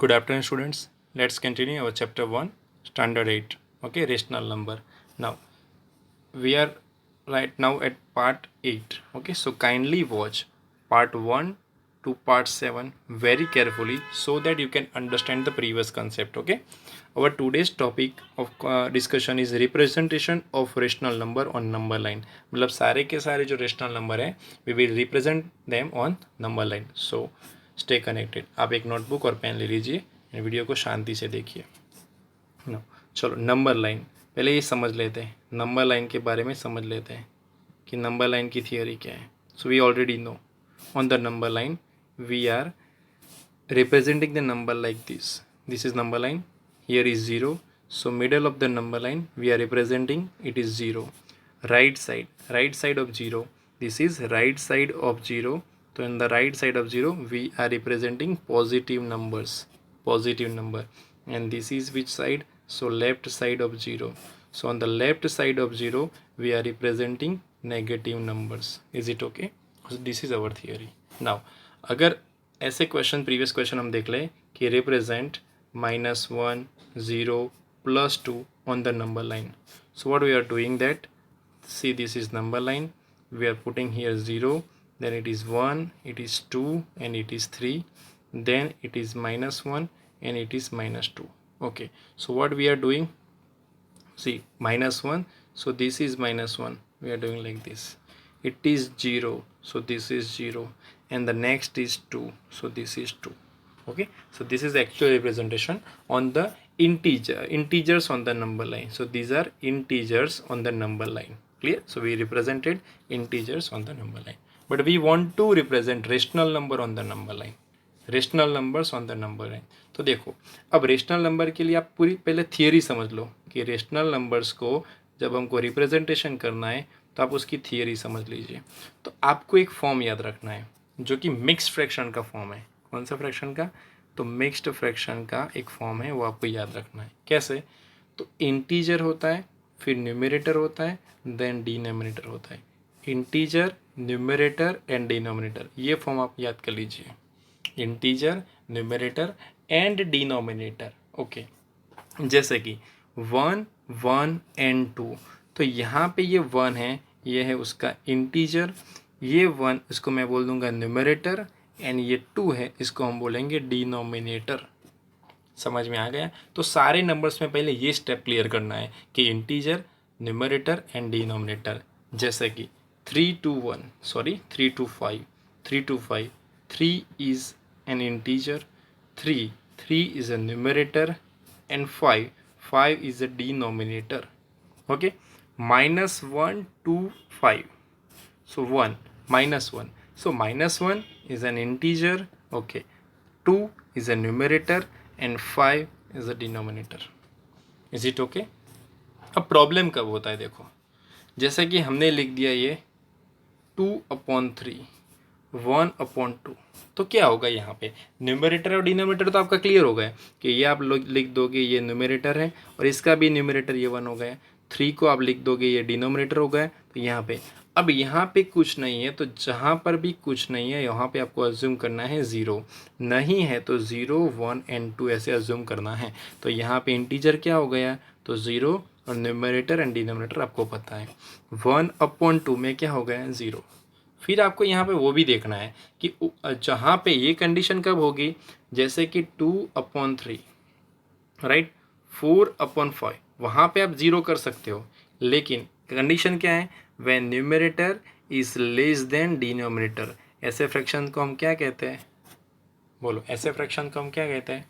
Good afternoon, students. Let's continue our chapter 1, standard 8. Okay, rational number. Now, we are right now at part 8. Okay, so kindly watch part 1 to part 7 very carefully so that you can understand the previous concept. Okay, our today's topic of discussion is representation of rational number on number line. मतलब सारे के सारे जो rational number है we will represent them on number line. So stay connected. आप एक notebook और pen ले लीजिए, वीडियो को शांति से देखिए। नो, चलो नंबर लाइन पहले ये समझ लेते हैं, नंबर लाइन के बारे में समझ लेते हैं कि नंबर लाइन की थियोरी क्या है। So we already know on the number line we are representing the number like this is number line, here is 0, so middle of the number line we are representing it is 0. right side of 0, this is right side of 0, so in the right side of 0 we are representing positive number, and this is which side? So left side of 0, so on the left side of 0 we are representing negative numbers. Is it okay? So this is our theory. now अगर ऐसे question previous question हम देख लें कि represent -1 0 +2 on the number line, so what we are doing that, see this is number line, we are putting here 0, then it is 1, it is 2 and it is 3, then it is -1 and it is -2. okay, so what we are doing, see -1, so this is -1, we are doing like this, it is 0, so this is 0, and the next is 2, so this is 2. okay, so this is actual representation on the integers on the number line. So these are integers on the number line. Clear? So we represented integers on the number line, but we want to represent rational number on the number line, rational numbers on the number line. तो देखो अब rational number के लिए आप पूरी पहले theory समझ लो कि रेशनल नंबर्स को जब हमको रिप्रेजेंटेशन करना है तो आप उसकी थियरी समझ लीजिए. तो आपको एक फॉर्म याद रखना है जो कि मिक्स्ड फ्रैक्शन का फॉर्म है. कौन सा फ्रैक्शन का? तो मिक्स्ड फ्रैक्शन का एक फॉर्म है, वो आपको याद रखना है. कैसे? तो इंटीजर होता है, फिर न्यूमरेटर होता है, देन डिनोमिनेटर होता है. इंटीजर, न्यूमरेटर एंड डिनोमिनेटर, ये फॉर्म आप याद कर लीजिए. Integer, numerator and denominator. Okay, जैसे कि 1 1 एंड 2, तो यहाँ पे ये 1 है, ये है उसका इंटीजर, ये 1 इसको मैं बोल दूंगा न्यूमरेटर, एंड ये 2 है, इसको हम बोलेंगे डिनोमिनेटर. समझ में आ गया? तो सारे नंबर्स में पहले ये स्टेप क्लियर करना है कि इंटीजर, न्यूमरेटर एंड डिनोमिनेटर. जैसे कि 3 to 1, sorry 3 to 5, 3 to 5, 3 is an integer, 3 is a numerator, and 5 is a denominator. okay, -1 to 5, so 1 -1, so -1 is an integer, okay, 2 is a numerator and 5 is a denominator. is it okay? अब problem कब होता है? देखो जैसे कि हमने लिख दिया ये 2/3, 1/2, तो क्या होगा यहाँ पे? न्यूमरेटर और डिनोमिनेटर तो आपका क्लियर हो गया कि ये आप लोग लिख दोगे ये न्यूमरेटर है और इसका भी न्यूमरेटर ये 1 हो गया. 3 को आप लिख दोगे ये डिनोमिनेटर हो गया. तो यहाँ पे अब यहाँ पे कुछ नहीं है, तो जहाँ पर भी कुछ नहीं है यहाँ पे आपको अज्यूम करना है 0, नहीं है तो 0 1 एंड 2 ऐसे अज्यूम करना है. तो यहाँ पे इंटीजर क्या हो गया? तो 0, और न्यूमरेटर एंड डिनोमिनेटर आपको पता है. 1/2 में क्या हो गया? 0. फिर आपको यहाँ पे वो भी देखना है कि जहाँ पे ये कंडीशन कब होगी, जैसे कि 2/3, राइट, 4/5, वहाँ पे आप 0 कर सकते हो, लेकिन कंडीशन क्या है? When numerator is less than denominator. ऐसे फ्रैक्शन को हम क्या कहते हैं? बोलो, ऐसे फ्रैक्शन को हम क्या कहते हैं?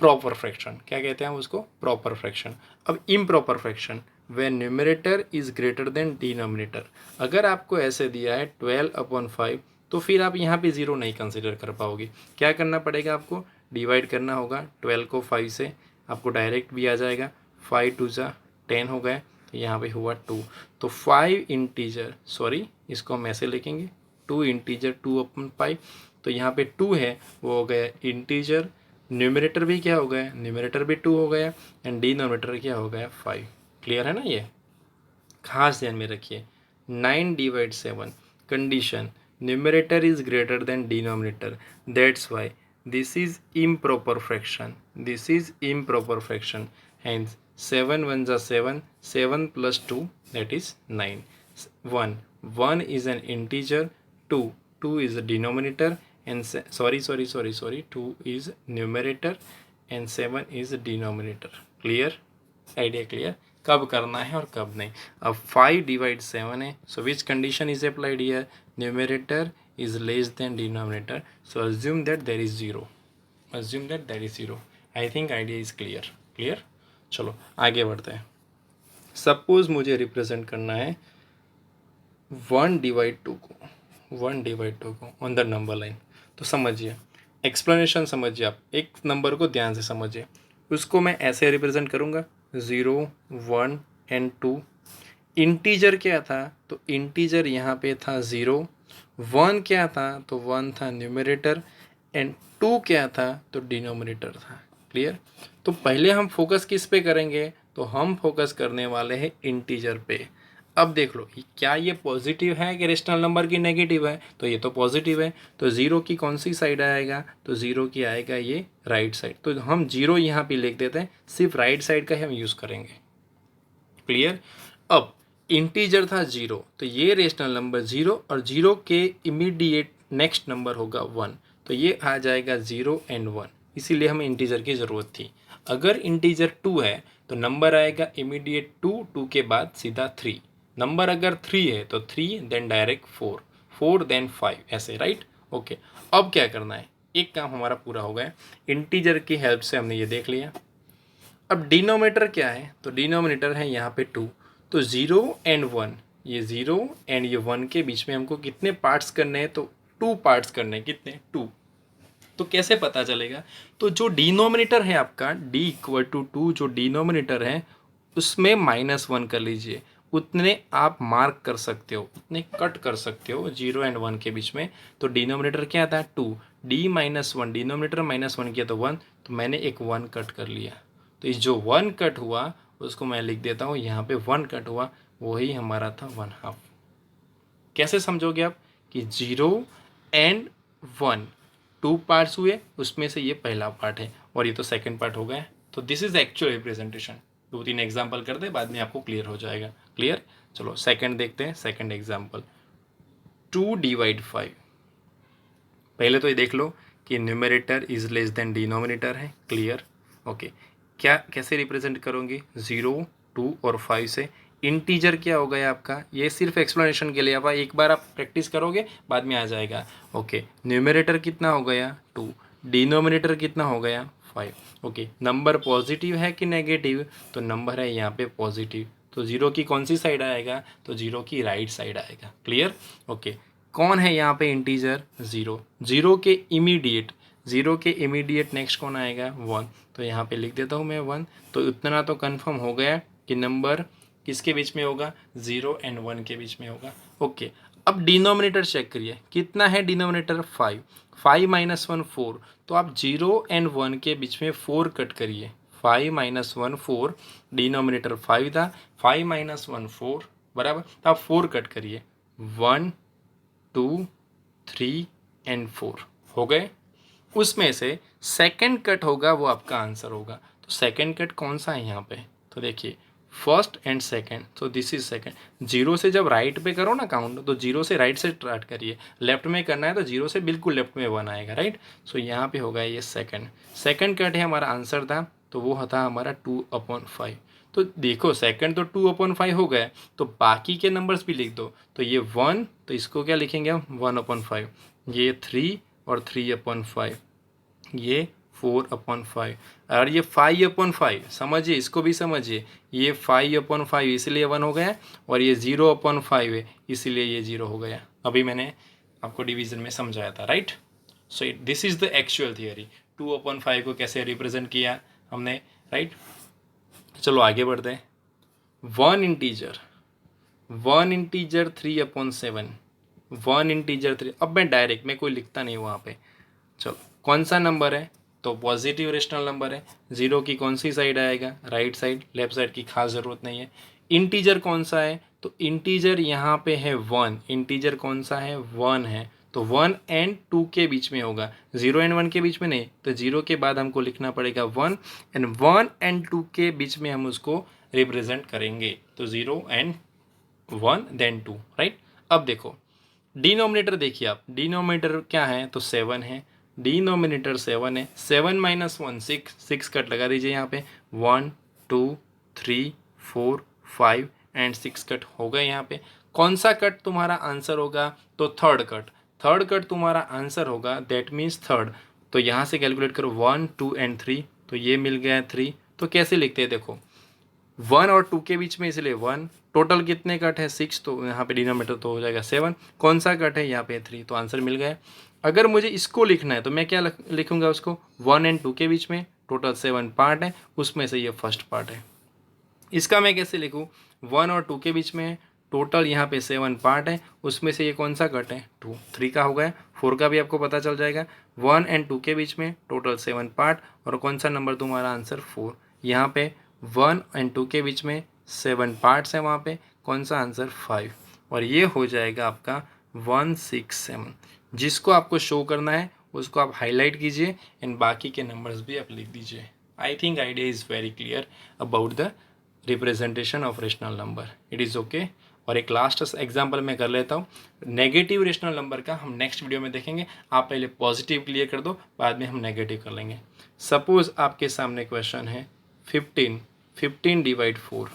Proper fraction. क्या कहते हैं हम उसको? Proper fraction. अब improper fraction, when numerator is greater than denominator. अगर आपको ऐसे दिया है 12/5, तो फिर आप यहाँ पे 0 नहीं कंसिडर कर पाओगे. क्या करना पड़ेगा आपको? डिवाइड करना होगा 12 को 5 से, आपको डायरेक्ट भी आ जाएगा. 5 2 जा 10 हो गए, तो यहाँ पे हुआ 2. तो 5 इंटीजर, सॉरी इसको हम ऐसे लिखेंगे 2 इंटीजर 2/5, तो यहाँ पे 2 है वो हो गया इंटीजर. न्यूमरेटर भी क्या हो गया? न्यूमरेटर भी 2 हो गया, एंड डिनोमिनेटर क्या हो गया? 5. क्लियर है ना? ये खास ध्यान में रखिए. 9/7 condition, numerator is greater than denominator, that's why this is improper fraction, this is improper fraction, hence 7 ones are 7, 7 plus 2 that is 9, 1 is an integer, 2 is a denominator, and sorry 2 is numerator and 7 is denominator. Clear, idea clear कब करना है और कब नहीं. अब 5 divide 7 है, so which condition is applied here, numerator is less than denominator, so assume that there is zero, assume that there is zero. I think idea is clear. Clear, चलो आगे बढ़ते हैं. सपोज मुझे रिप्रेजेंट करना है 1 divide 2 को on the number line. तो समझिए, एक्सप्लेनेशन समझिए, आप एक नंबर को ध्यान से समझिए. उसको मैं ऐसे रिप्रेजेंट करूँगा 0 1 एंड 2. इंटीजर क्या था, तो इंटीजर यहाँ पे था 0, 1 क्या था, तो 1 था न्यूमरेटर, एंड 2 क्या था, तो डिनोमिनेटर था. क्लियर. तो पहले हम फोकस किस पे करेंगे, तो हम फोकस करने वाले हैं इंटीजर पे. अब देख लो क्या ये पॉजिटिव है कि रेशनल नंबर की नेगेटिव है, तो ये तो पॉजिटिव है, तो ज़ीरो की कौन सी साइड आएगा, तो ज़ीरो की आएगा ये राइट साइड. तो हम जीरो यहाँ पे लिख देते हैं, सिर्फ राइट साइड का ही हम यूज़ करेंगे. क्लियर. अब इंटीजर था 0, तो ये रेशनल नंबर 0 और 0 के इमीडिएट नेक्स्ट नंबर होगा 1, तो ये आ जाएगा 0 एंड 1, इसीलिए हमें इंटीजर की ज़रूरत थी. अगर इंटीजर 2 है तो नंबर आएगा इमीडिएट 2 के बाद सीधा 3. नंबर अगर 3 है तो 3 देन डायरेक्ट 4 देन 5, ऐसे. राइट. ओके. अब क्या करना है, एक काम हमारा पूरा हो गया. इंटीजर की हेल्प से हमने ये देख लिया. अब डिनोमिनेटर क्या है, तो डिनोमिनेटर है यहाँ पे 2, तो 0 एंड 1, ये 0 एंड ये 1 के बीच में हमको कितने पार्ट्स करने हैं, तो 2 पार्ट्स करने हैं. कितने, 2. तो कैसे पता चलेगा, तो जो डिनोमिनेटर है आपका d इक्वल टू 2, जो डिनोमिनेटर है उसमें -1 कर लीजिए. उतने आप मार्क कर सकते हो, उतने कट कर सकते हो 0 एंड 1 के बीच में. तो डिनोमिनेटर क्या था 2, d -1, डिनोमिनेटर -1 किया तो 1, तो मैंने एक 1 कट कर लिया. तो इस जो 1 कट हुआ उसको मैं लिख देता हूँ यहाँ पे, 1 कट हुआ वही हमारा था 1/2. कैसे समझोगे आप, कि 0 एंड 1 2 पार्ट्स हुए, उसमें से ये पहला पार्ट है और ये तो सेकंड पार्ट हो गया. तो this is actual representation. 2-3 example कर दे, बाद में आपको क्लियर हो जाएगा. क्लियर. चलो सेकंड देखते हैं. Second example 2 divide 5. पहले तो ये देख लो कि numerator is less than denominator है. क्लियर. ओके. क्या कैसे रिप्रेजेंट करोगे, 0 2 और 5 से. इंटीजर क्या हो गया आपका, ये सिर्फ एक्सप्लेनेशन के लिए, अब एक बार आप प्रैक्टिस करोगे बाद में आ जाएगा. ओके. न्यूमरेटर कितना हो गया 2, डिनोमिनेटर कितना हो गया 5. ओके. नंबर पॉजिटिव है कि नेगेटिव, तो नंबर है यहाँ पे पॉजिटिव, तो 0 की कौन सी साइड आएगा, तो 0 की राइट साइड आएगा. क्लियर. ओके. कौन है यहाँ पे इंटीजर, 0. 0 के इमीडिएट नेक्स्ट कौन आएगा 1, तो यहाँ पे लिख देता हूँ मैं 1. तो इतना तो कंफर्म हो गया कि नंबर किसके बीच में होगा, 0 एंड 1 के बीच में होगा. ओके. अब डिनोमिनेटर चेक करिए, कितना है डिनोमिनेटर 5, 5 - 1 4, तो आप 0 एंड 1 के बीच में 4 कट करिए. 5 - 1 4, डिनोमिनेटर 5 था, 5 - 1 4 बराबर, तो आप 4 कट करिए. 1 2 3 एंड 4 हो गए. उसमें से सेकंड कट होगा वो आपका आंसर होगा. तो सेकंड कट कौन सा है यहाँ पे, तो देखिए फर्स्ट एंड सेकंड, तो दिस इज सेकंड. 0 से जब राइट पे करो ना काउंट, तो 0 से राइट से स्टार्ट करिए. लेफ्ट में करना है तो 0 से बिल्कुल लेफ्ट में 1 आएगा. राइट. सो यहाँ पे होगा ये सेकंड कट है हमारा आंसर था, तो वो था हमारा 2/5. तो देखो सेकंड तो 2/5 हो गया, तो बाकी के नंबर्स भी लिख दो. तो ये 1, तो इसको क्या लिखेंगे हम 1/5, ये 3 और 3/5, ये 4/5, और ये 5/5. समझिए, इसको भी समझिए, ये 5/5 इसलिए 1 हो गया, और ये 0/5 है इसीलिए ये 0 हो गया. अभी मैंने आपको डिवीजन में समझाया था. Right. So this is the actual theory. 2/5 को कैसे रिप्रेजेंट किया हमने. राइट. चलो आगे बढ़ते हैं. 1 इंटीजर 3/7, 1 इंटीजर 3. अब मैं कोई लिखता नहीं वहाँ पे. चलो कौन सा नंबर है, तो पॉजिटिव रेशनल नंबर है. 0 की कौन सी साइड आएगा, राइट साइड. लेफ्ट साइड की खास ज़रूरत नहीं है. इंटीजर कौन सा है, तो इंटीजर यहाँ पे है 1. इंटीजर कौन सा है, 1 है, तो 1 एंड 2 के बीच में होगा, 0 एंड 1 के बीच में नहीं, तो 0 के बाद हमको लिखना पड़ेगा 1 एंड 2 के बीच में हम उसको रिप्रेजेंट करेंगे। तो 0 एंड 1 देन 2, राइट। अब देखो डिनोमिनेटर देखिए आप, डिनोमिनेटर क्या है तो 7 है, डिनोमिनेटर 7 है, 7 माइनस 1 6 कट लगा दीजिए यहाँ पे, 1 2 3 4 5 एंड 6 कट हो गए यहाँ पे। कौन सा कट तुम्हारा आंसर होगा तो थर्ड कट तुम्हारा आंसर होगा, दैट मीन्स थर्ड। तो यहाँ से कैलकुलेट करो 1 2 एंड 3, तो ये मिल गया 3। तो कैसे लिखते हैं देखो 1 और 2 के बीच में इसलिए 1, टोटल कितने कट है 6, तो यहाँ पे डिनोमिनेटर तो हो जाएगा 7, कौन सा कट है यहाँ पे 3, तो आंसर मिल गया। अगर मुझे इसको लिखना है तो मैं क्या लिखूंगा उसको, 1 एंड 2 के बीच में टोटल 7 पार्ट है, उसमें से ये फर्स्ट पार्ट है। इसका मैं कैसे लिखूँ, 1 और 2 के बीच में टोटल यहाँ पे 7 पार्ट है, उसमें से ये कौन सा कट है 2, 3 का हो गया, 4 का भी आपको पता चल जाएगा। 1 एंड 2 के बीच में टोटल 7 पार्ट, और कौन सा नंबर तुम्हारा आंसर 4, यहाँ पे 1 एंड 2 के बीच में 7 पार्ट्स हैं, वहाँ पे कौन सा आंसर 5, और ये हो जाएगा आपका 167। जिसको आपको शो करना है उसको आप हाईलाइट कीजिए एंड बाकी के नंबर्स भी आप लिख दीजिए। आई think idea is very clear about the representation of rational number, it is okay. और एक लास्ट एग्जांपल मैं कर लेता हूँ, नेगेटिव रेशनल नंबर का हम नेक्स्ट वीडियो में देखेंगे। आप पहले पॉजिटिव क्लियर कर दो, बाद में हम नेगेटिव कर लेंगे। सपोज आपके सामने क्वेश्चन है 15 डिवाइड 4,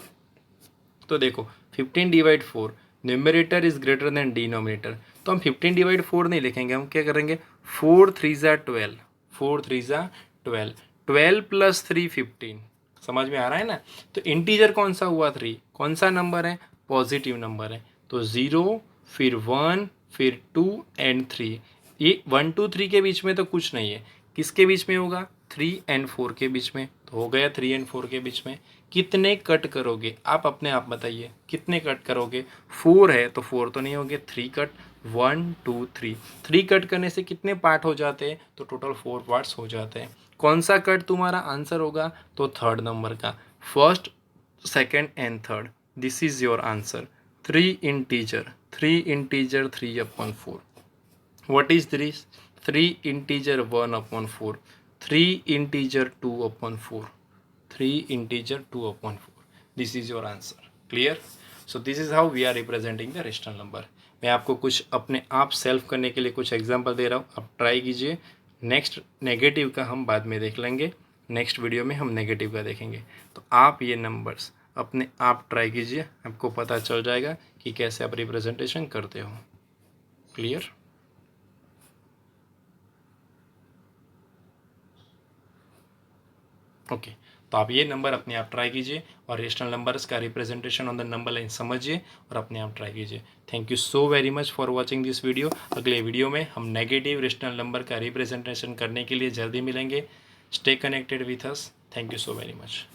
तो देखो 15 divide 4 numerator is greater than denominator, तो हम 15 डिवाइड 4 नहीं लिखेंगे, हम क्या करेंगे 4 3 ज़ा 12, 4 3 ज़ा 12, 12 प्लस 3 15, समझ में आ रहा है ना। तो इंटीजर कौन सा हुआ 3, कौन सा नंबर है पॉजिटिव नंबर है, तो 0 फिर 1 फिर 2 एंड 3, ये 1 2 3 के बीच में तो कुछ नहीं है, किसके बीच में होगा 3 एंड 4 के बीच में, तो हो गया 3 एंड 4 के बीच में। कितने कट करोगे आप अपने आप बताइए, कितने कट करोगे, 4 है तो 4 तो नहीं होगे, 3 कट, 1 2 3, 3 कट करने से कितने पार्ट हो जाते हैं, तो टोटल 4 पार्ट्स हो जाते हैं। कौन सा कट तुम्हारा आंसर होगा तो थर्ड नंबर का, first second and third, this is your answer. 3 integer 3/4, what is this, 3/1/4, 3/2/4, 3/2/4, this is your answer, clear। so this is how we are representing the rational number। मैं आपको कुछ अपने आप self करने के लिए कुछ एग्जांपल दे रहा हूँ, आप ट्राई कीजिए। नेक्स्ट नेगेटिव का हम बाद में देख लेंगे, नेक्स्ट वीडियो में हम नेगेटिव का देखेंगे। तो आप ये नंबर्स अपने आप ट्राई कीजिए, आपको पता चल जाएगा कि कैसे आप रिप्रेजेंटेशन करते हो, क्लियर। ओके तो आप ये नंबर अपने आप ट्राई कीजिए और रेशनल नंबर्स का representation on the number line समझिए और अपने आप ट्राई कीजिए। Thank you so very much for watching this video. अगले वीडियो में हम नेगेटिव रेशनल नंबर का रिप्रेजेंटेशन करने के लिए जल्दी मिलेंगे। Stay connected with us. Thank you so very much.